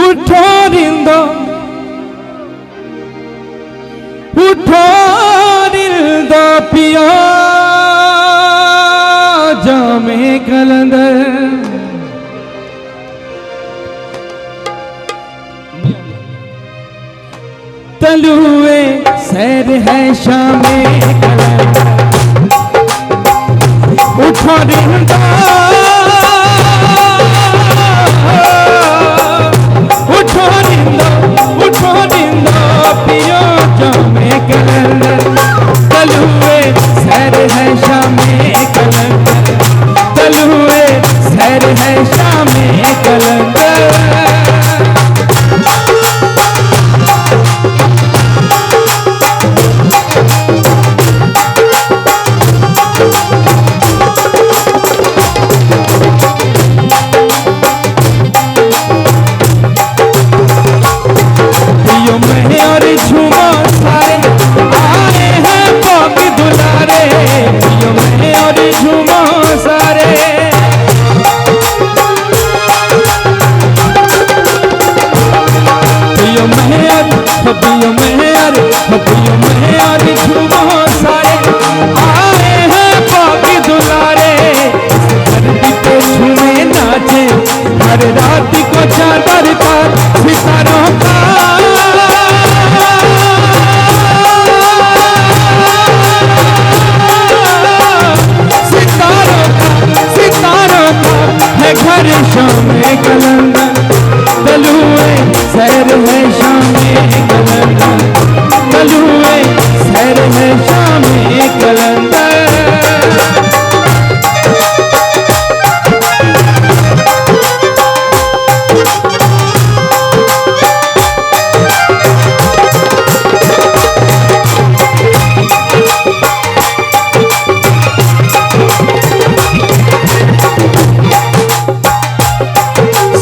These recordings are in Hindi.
उठो रिंदा उठो रिंदो पिया जामे कलंदर तलुए सैर है शामे कलंदर उठो रिंदा पियो जामे कलंदर तलुए सैर है शामे कलंदर तलुए सैर है शामे कलंदर हबियों में और झूमो सारे आए हैं बाकी दुलारे धरती पे झूमे नाचे हर रात को चादर का सितारों का सितारों का है घर शामे कलंदर तलुए सैर है शामे कलंदर तलुए सैर है शामे कलंदर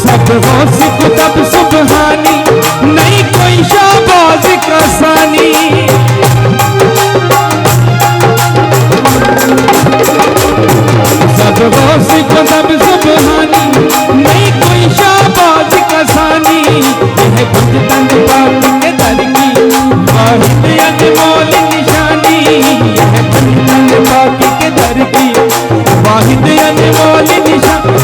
तब सुबहानी नहीं कोई शाबाज का सानी सब को तब सुबहानी नहीं कोई शाबाज का सानी यह कुछ तंग पाक के दर की वाहिद अनमोल निशानी यह कुछ तंग पाक के दर की वाहिद अनमोल निशानी